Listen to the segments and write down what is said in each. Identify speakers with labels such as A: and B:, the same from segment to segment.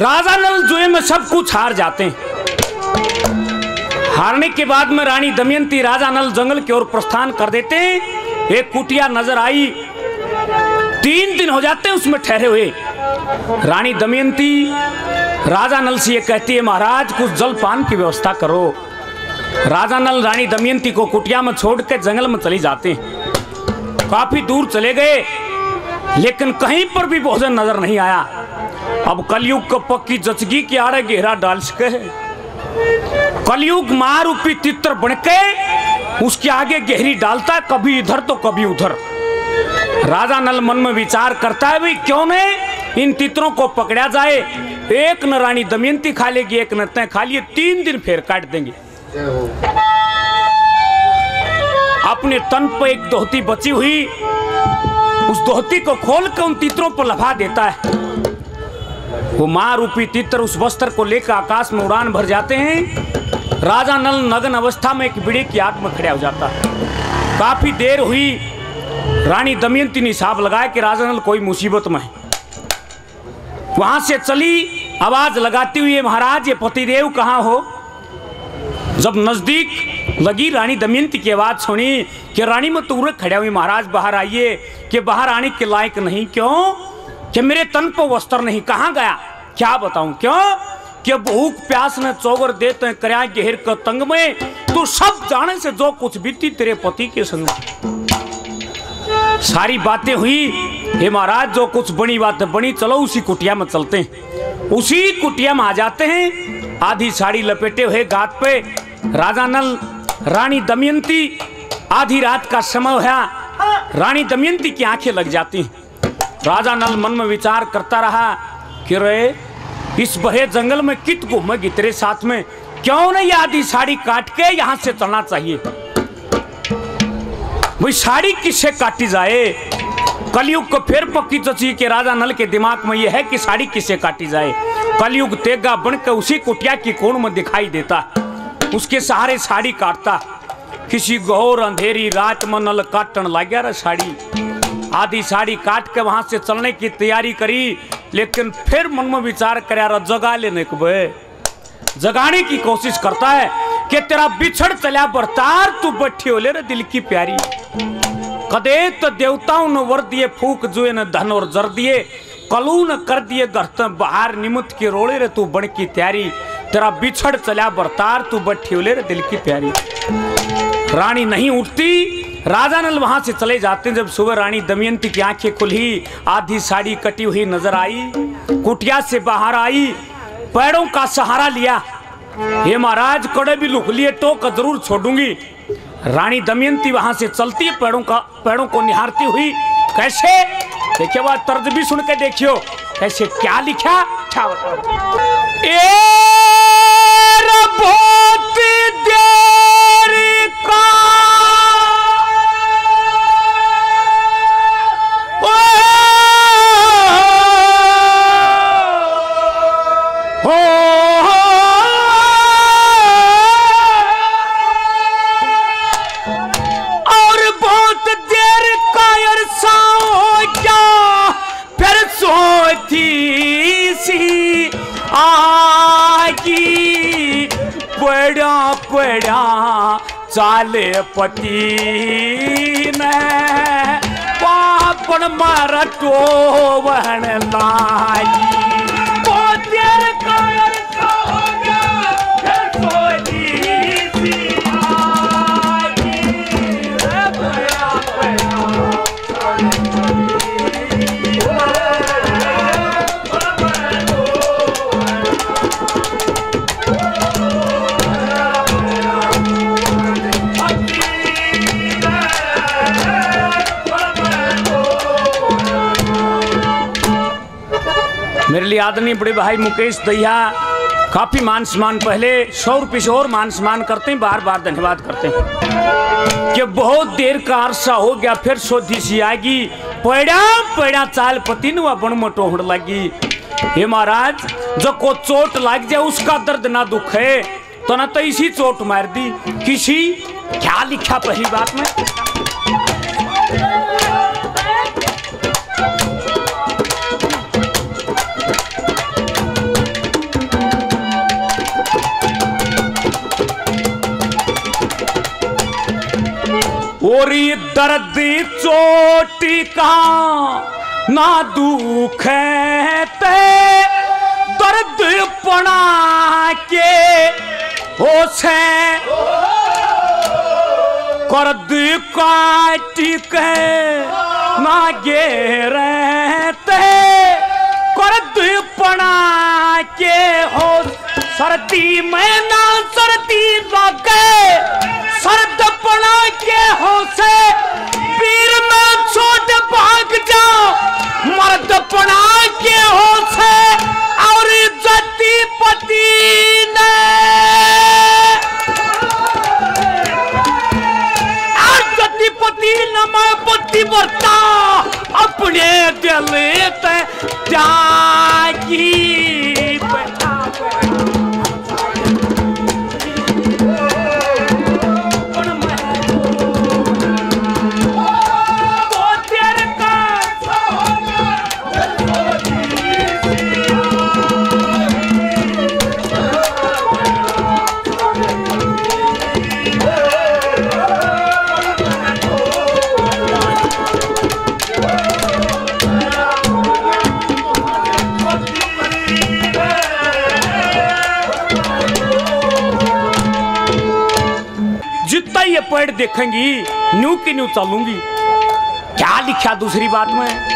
A: राजा नल जुए में सब कुछ हार जाते हैं। हारने के बाद में रानी दमयंती राजा नल जंगल की ओर प्रस्थान कर देते हैं। एक कुटिया नजर आई, 3 दिन हो जाते हैं उसमें ठहरे हुए। रानी दमयंती राजा नल से ये कहती है, महाराज कुछ जल पान की व्यवस्था करो। राजा नल रानी दमयंती को कुटिया में छोड़ के जंगल में चली जाते हैं। काफी दूर चले गए लेकिन कहीं पर भी भोजन नजर नहीं आया। अब कलयुग को पक्की जचगी की आड़े गहरा डाल सके। कलयुग मां रूपी तितर बन के उसके आगे गहरी डालता है, कभी इधर तो कभी उधर। राजा नल मन में विचार करता है, भाई क्यों नहीं इन तितरों को पकड़ा जाए। एक न रानी दमयंती खा लेगी, एक न तय खा लिए, 3 दिन फेर काट देंगे। अपने तन पर एक धोती बची हुई, उस धोती को खोल कर उन तितरों पर लफा देता है। वो मां रूपी तितर उस वस्त्र को लेकर आकाश में उड़ान भर जाते हैं। राजा नल नग्न अवस्था में एक बीड़े की आग में खड़ा हो जाता है। काफी देर हुई, रानी दमयंती ने हिसाब लगाया कि राजा नल कोई मुसीबत में है। वहां से चली आवाज लगाती हुई, महाराज ये पतिदेव कहाँ हो। जब नजदीक लगी रानी दमयंती की आवाज सुनी कि रानी में तुरंत खड़ा हुई, महाराज बाहर आइए, कि बाहर आने के लायक नहीं। क्यों? कि मेरे तन पर वस्त्र नहीं, कहाँ गया? क्या बताऊं क्यों? कि भूख प्यास ने चौगर देते हैं करया गहर का तंग में, तू सब जाने से जो कुछ बीती तेरे पति के संग। सारी बातें हुई, हे महाराज जो कुछ बनी बात बनी, चलो उसी कुटिया में चलते हैं। उसी कुटिया में आ जाते हैं। आधी साड़ी लपेटे हुए गात पे राजा नल रानी दमयंती, आधी रात का समय है, रानी दमयंती की आंखें लग जाती। राजा नल मन में विचार करता रहा कि रे इस बड़े जंगल में कित घूमेगी तेरे साथ में, क्यों नहीं आधी साड़ी काट के यहां से चलना चाहिए। वही साड़ी किससे काटी जाए। कलयुग को फिर पक्की चची के राजा नल के दिमाग में यह है कि साड़ी किससे काटी जाए। कलयुग तेगा बनकर उसी कुटिया की कोण में दिखाई देता, उसके सहारे साड़ी काटता। किसी घोर अंधेरी रात में नल काटन लग गया रे साड़ी। आधी साड़ी काट के वहां से चलने की तैयारी करी, लेकिन फिर मन में विचार कर जगा लेने को जगाने की कोशिश करता है कि तेरा बिछड़ चला बरतार, तू बैठी हो ले रे दिल की प्यारी। कदे तो देवताओं ने वर दिए फूक जुए न धन और जर दिए, कलू न कर दिए घर बाहर निमुत के रोड़े रे तू बन की तैयारी। तेरा बिछड़ चला बरतार, तू बैठी हो ले रे दिल की प्यारी। रानी नहीं उठती। राजा नल वहां से चले जाते। जब सुबह रानी दमयंती की आंखें खुली, आधी साड़ी कटी हुई नजर आई, कुटिया से बाहर आई, पैरों का सहारा लिया। हे महाराज कड़े भी लुक लिए तो जरूर छोड़ूंगी। रानी दमयंती वहां से चलती है, पैरों को निहारती हुई। कैसे देखिए, वह तर्ज भी सुन के देखियो कैसे क्या लिखा। क्या बहुत देर का पड़ा चाले पति ने पापन मार तो बहन लाई। बहुत देर कायर हो गया मेरे लिए आदरणीय बड़े भाई मुकेश दहिया काफी मान सम्मान, पहले 100 रुपये से और मान सम्मान करते हैं, बार बार धन्यवाद करते हैं कि बहुत देर का अरसा हो गया फिर सोधी सी आएगी। पड़ा पड़ा चाल पति ने बन मटोहड़ लगी। हे महाराज जो को चोट लग जाए उसका दर्द ना दुख है, तो ना तो इसी चोट मार दी किसी। क्या लिखा पहली बात में, और ये दर्द चोटी का ना दुख है ते दर्द पड़ा के हो से कर्द काटी के ना गे रहते कर्द पड़ा के हो सर्दी में ना सर्दी लगे सर्द पड़ा के हो से पीर में छोट भाग जाओ मर्द पड़ा के हो से और जति पति ने जति पति न मैं पति बरता अपने दिल त्यागी ये पेड़ देखेंगी न्यू की न्यू चलूंगी। क्या लिखा दूसरी बात में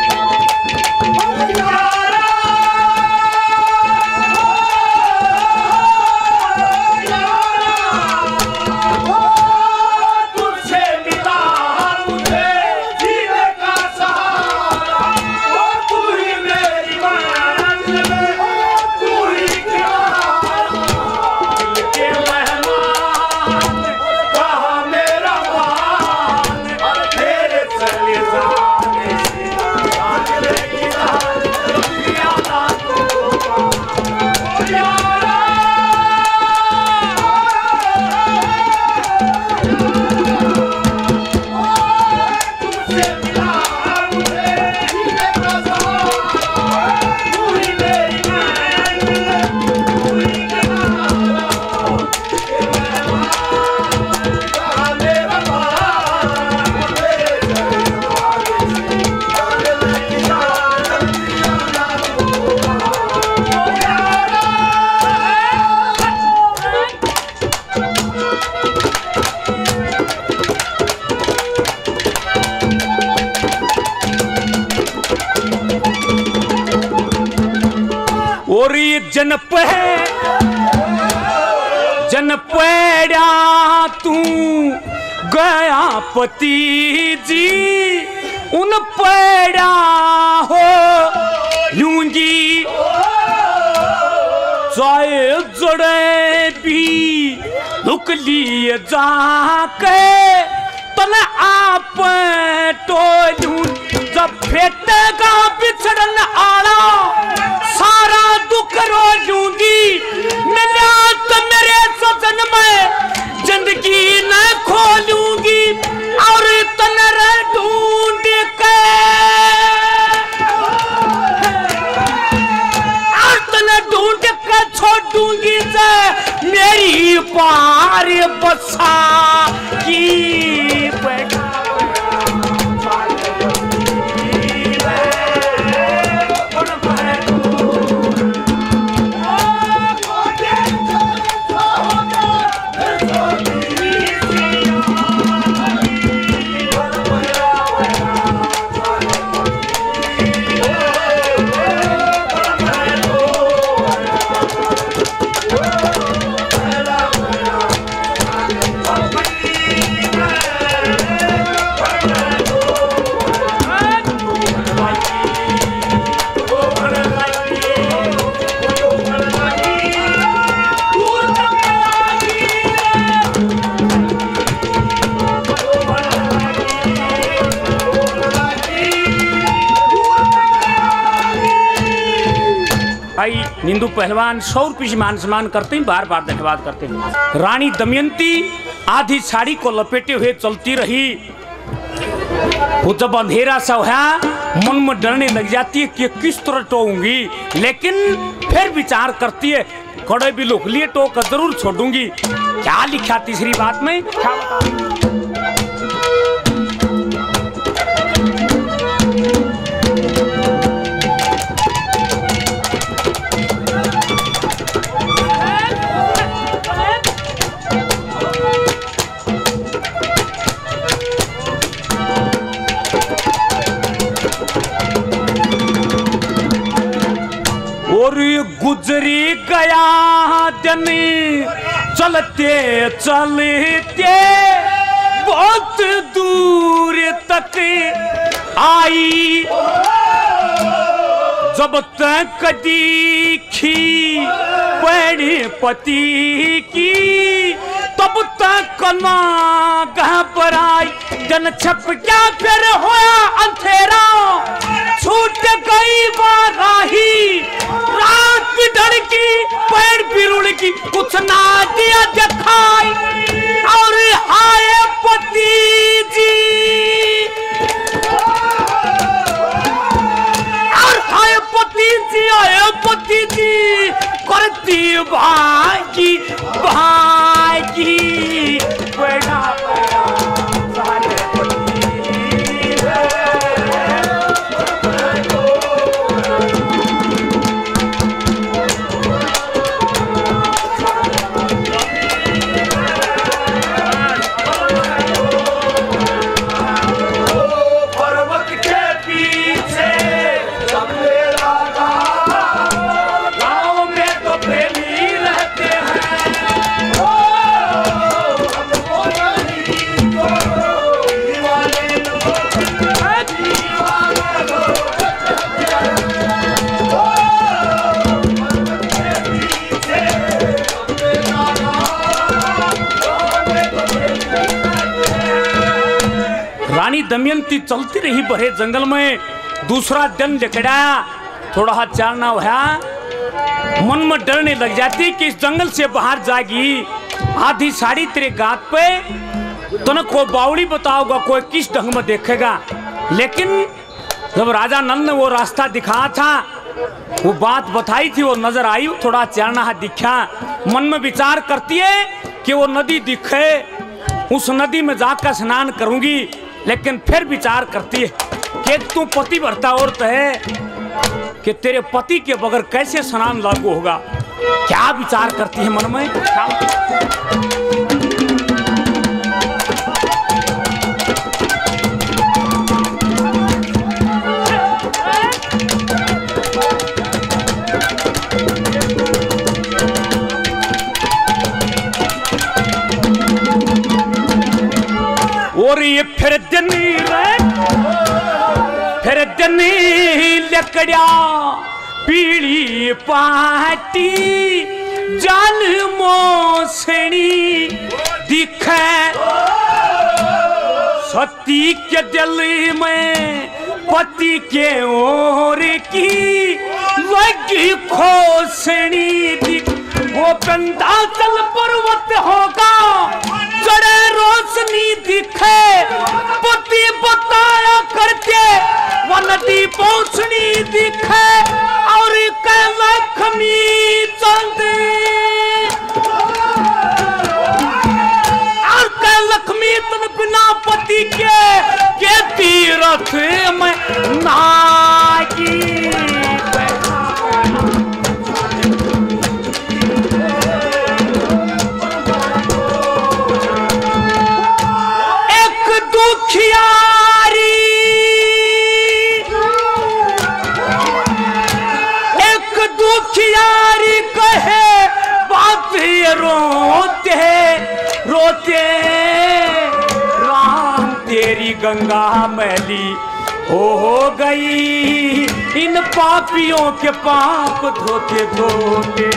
A: जन पेड़ा तू गया पति जी उन पेड़ा हो लूंगी चाहे जड़े भी लुक लिए जाके तले आप टोलू जब फेटेगा बिछड़न आड़ा सारा दुख रो लूंगी मिला तो मेरे सजन में जिंदगी न खोलूंगी और तनर ढूंढ के और तनर ढूंढ के छोड़ दूंगी से मेरी पार बसा की बैठा निंदु पहलवान 100 रुपये से मान सम्मान करते हैं, बार बार धन्यवाद करते हैं। रानी दमयंती आधी साड़ी को लपेटे हुए चलती रही। वो जब अंधेरा सा हुआ मन में डरने लग जाती है कि किस तरह टोऊंगी, लेकिन फिर विचार करती है कड़े भी लोग लिए टो कर जरूर छोड़ूंगी। क्या लिखा तीसरी बात में, क्या बता गुजरी गया दिन चलते चलते बहुत दूर तक आई, जब तक देखी बड़े पति की तब तक ना घबराई। जन छप क्या फिर होया अंधेरा, छूट गई बाराही, रात भी ढड़की पैर भी रुड़की, कुछ ना दिया दिखाई। और हाय पति जी, और हाय पति जी, आए पति जी, करती भागी भागी बड़ा दमयंती चलती रही बड़े जंगल में। दूसरा दिन निकला, थोड़ा हाथ चालना हुआ, मन में डरने लग जाती कि इस जंगल से बाहर जाएगी, आधी साड़ी तेरे गात पे तो न कोई बावड़ी बताओगा, कोई किस ढंग में देखेगा। लेकिन जब राजा नल ने वो रास्ता दिखाया था, वो बात बताई थी, वो नजर आई, थोड़ा चालना हाथ दिखा, मन में विचार करती है कि वो नदी दिखे, उस नदी में जाकर स्नान करूंगी। लेकिन फिर विचार करती है कि तू पति भरता औरत है कि तेरे पति के बगैर कैसे स्नान लागू होगा। क्या विचार करती है मन में। और ये फिर दनी लकड़िया पीली पाटी जाल मोसनी दिखे, सती के दिल में पति के ओर की लगी खोसनी दिख। वो विंध्याचल पर्वत होगा जड़े रोशनी दिखे, पति बताया करके वो नदी पहुंचनी दिखे। और लक्ष्मी चंद और लक्ष्मी तन बिना पति के तीरथ में नागी। दुखियारी कहे बात रोते राम तेरी गंगा मैली हो गई, इन पापियों के पाप धोते धोते।